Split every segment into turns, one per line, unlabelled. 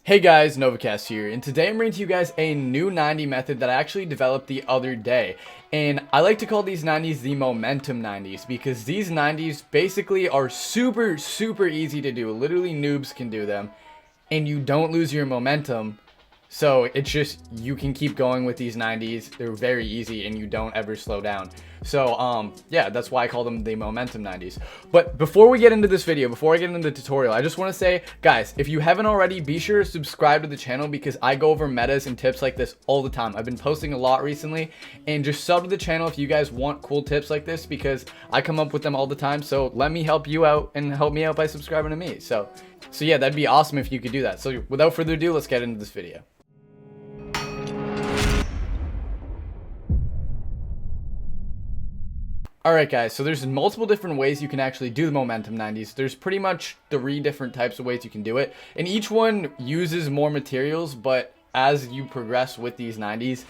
Hey guys, Novacast here, and today I'm bringing to you guys a new 90 method that I actually developed the other day. And I like to call these 90s the momentum 90s because these 90s basically are super easy to do. Literally noobs can do them, and you don't lose your momentum. So it's just, you can keep going with these 90s. They're very easy and you don't ever slow down. So yeah, that's why I call them the momentum 90s. But before we get into this video, before I get into the tutorial, I just want to say, guys, if you haven't already, be sure to subscribe to the channel because I go over metas and tips like this all the time. I've been posting a lot recently, and just sub to the channel if you guys want cool tips like this because I come up with them all the time. So let me help you out and help me out by subscribing to me. So yeah, that'd be awesome if you could do that. So without further ado, let's get into this video. Alright guys, so there's multiple different ways you can actually do the momentum 90s. There's pretty much 3 different types of ways you can do it, and each one uses more materials, but as you progress with these 90s,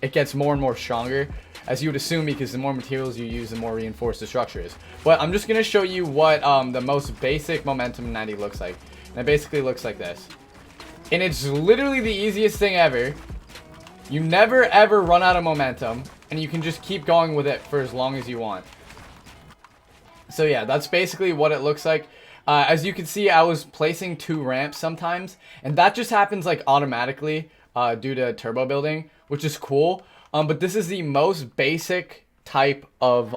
it gets more and more stronger, as you would assume, because the more materials you use, the more reinforced the structure is. But I'm just going to show you what the most basic momentum 90 looks like, and it basically looks like this. And it's literally the easiest thing ever. You never ever run out of momentum, and you can just keep going with it for as long as you want. So yeah, that's basically what it looks like. As you can see, I was placing 2 ramps sometimes, and that just happens like automatically due to turbo building, which is cool. But this is the most basic type of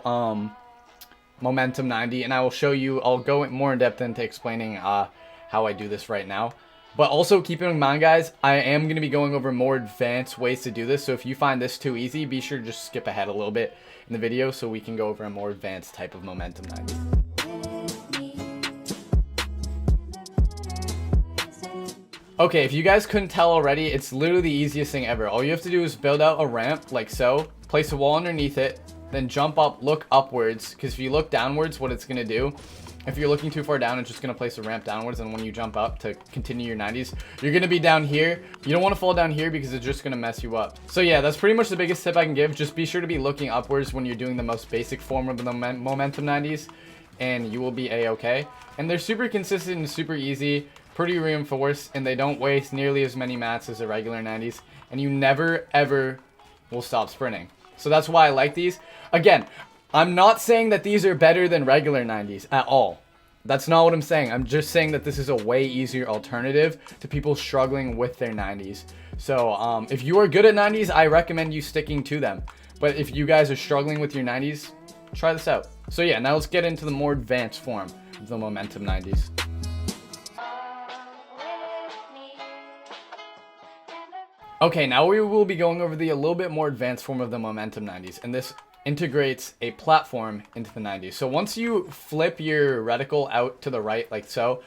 momentum 90, and I will show you, I'll go more in depth into explaining how I do this right now. But also keep in mind, guys, I am going to be going over more advanced ways to do this. So if you find this too easy, be sure to just skip ahead a little bit in the video so we can go over a more advanced type of momentum 90. Okay, if you guys couldn't tell already, it's literally the easiest thing ever. All you have to do is build out a ramp like so, place a wall underneath it, then jump up, look upwards, because if you look downwards, what it's going to do, if you're looking too far down, it's just going to place a ramp downwards, and when you jump up to continue your 90s, you're going to be down here. You don't want to fall down here because it's just going to mess you up. So yeah, that's pretty much the biggest tip I can give. Just be sure to be looking upwards when you're doing the most basic form of the momentum 90s, and you will be a-okay. And they're super consistent and super easy, pretty reinforced, and they don't waste nearly as many mats as the regular 90s, and you never ever will stop sprinting. So that's why I like these. Again, I'm not saying that these are better than regular 90s at all. That's not what I'm saying. I'm just saying that this is a way easier alternative to people struggling with their 90s. So if you are good at 90s, I recommend you sticking to them. But if you guys are struggling with your 90s, try this out. So yeah, now let's get into the more advanced form of the momentum 90s. Okay, now we will be going over the a little bit more advanced form of the momentum 90s, and this integrates a platform into the 90s. So once you flip your reticle out to the right like so,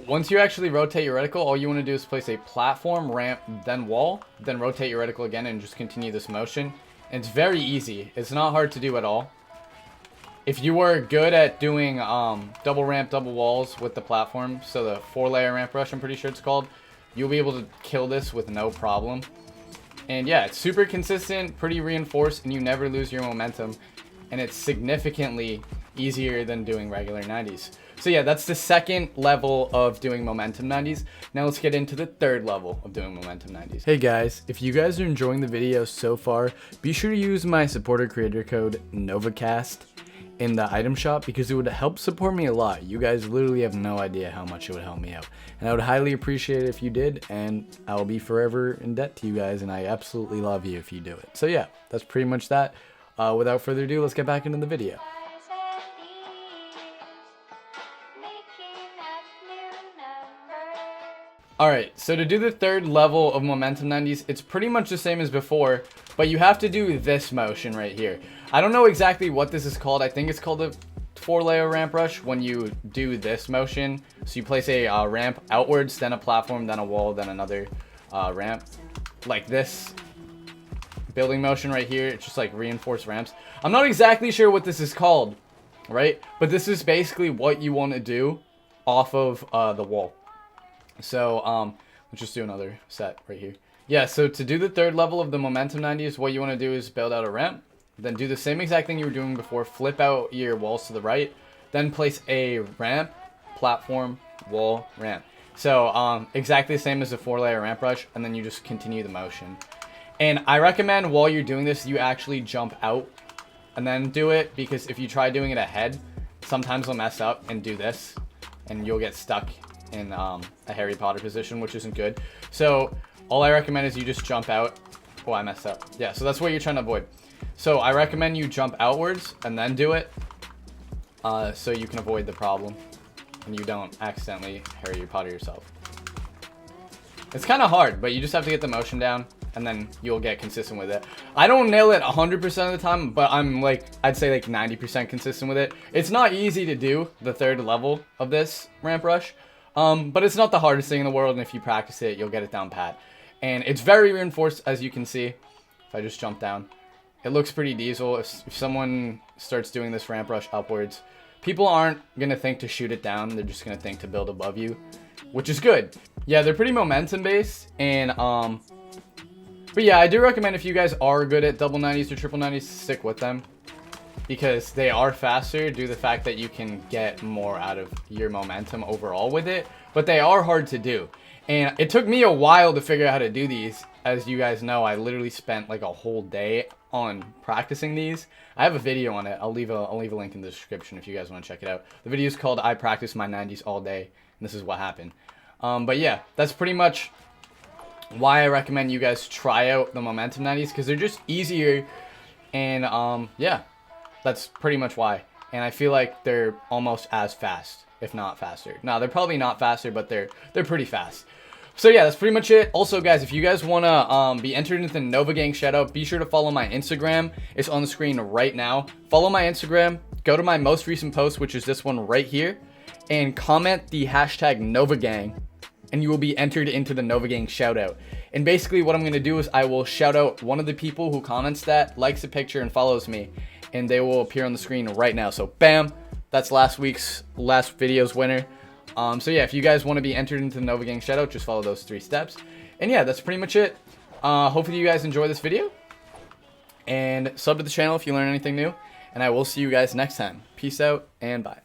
once you actually rotate your reticle, all you want to do is place a platform, ramp, then wall, then rotate your reticle again and just continue this motion. And it's very easy. It's not hard to do at all. If you are good at doing double ramp, double walls with the platform, so the 4-layer ramp rush, I'm pretty sure it's called, you'll be able to kill this with no problem. And yeah, it's super consistent, pretty reinforced, and you never lose your momentum. And it's significantly easier than doing regular 90s. So yeah, that's the second level of doing momentum 90s. Now let's get into the third level of doing momentum 90s. Hey guys, if you guys are enjoying the video so far, be sure to use my supporter creator code NOVACAST in the item shop because it would help support me a lot. You guys literally have no idea how much it would help me out, and I would highly appreciate it if you did, and I will be forever in debt to you guys, and I absolutely love you if you do it. So yeah, that's pretty much that. Without further ado, let's get back into the video. Alright, so to do the third level of momentum 90s, it's pretty much the same as before, but you have to do this motion right here. I don't know exactly what this is called. I think it's called a 4-layer ramp rush when you do this motion. So you place a ramp outwards, then a platform, then a wall, then another ramp. Like this building motion right here. It's just like reinforced ramps. I'm not exactly sure what this is called, right? But this is basically what you want to do off of the wall. So let's just do another set right here. Yeah, so to do the third level of the momentum 90s, what you want to do is build out a ramp, then do the same exact thing you were doing before, flip out your walls to the right, then place a ramp, platform, wall, ramp. So exactly the same as a 4-layer ramp rush, and then you just continue the motion. And I recommend while you're doing this, you actually jump out and then do it, because if you try doing it ahead, sometimes you'll mess up and do this, and you'll get stuck in a Harry Potter position, which isn't good. So all I recommend is you just jump out. Oh, I messed up. Yeah, so that's what you're trying to avoid. So I recommend you jump outwards and then do it, so you can avoid the problem and you don't accidentally Harry Potter yourself. It's kind of hard, but you just have to get the motion down, and then you'll get consistent with it. I don't nail it 100% of the time, but I'm like, I'd say like 90% consistent with it. It's not easy to do the 3rd level of this ramp rush, but it's not the hardest thing in the world, and if you practice it, you'll get it down pat. And it's very reinforced, as you can see. If I just jump down, it looks pretty diesel. If someone starts doing this ramp rush upwards, people aren't going to think to shoot it down. They're just going to think to build above you, which is good. Yeah, they're pretty momentum based. And, but yeah, I do recommend if you guys are good at double 90s or triple 90s, stick with them, because they are faster due to the fact that you can get more out of your momentum overall with it, but they are hard to do. And it took me a while to figure out how to do these. As you guys know, I literally spent like a whole day on practicing these. I have a video on it. I'll leave a link in the description if you guys want to check it out. The video is called I Practice My 90s All Day, and this is what happened. But yeah, that's pretty much why I recommend you guys try out the momentum 90s, because they're just easier. And yeah, that's pretty much why. And I feel like they're almost as fast, if not faster. No, they're probably not faster, but they're pretty fast. So yeah, that's pretty much it. Also, guys, if you guys want to be entered into the Nova Gang Shoutout, be sure to follow my Instagram. It's on the screen right now. Follow my Instagram. Go to my most recent post, which is this one right here, and comment the hashtag Nova Gang, and you will be entered into the Nova Gang Shoutout. And basically what I'm going to do is I will shout out one of the people who comments that, likes a picture, and follows me, and they will appear on the screen right now. So bam, that's last video's winner. So yeah, if you guys want to be entered into the Nova Gang Shoutout, just follow those 3 steps. And yeah, that's pretty much it. Hopefully you guys enjoy this video, and sub to the channel if you learn anything new, and I will see you guys next time. Peace out and bye.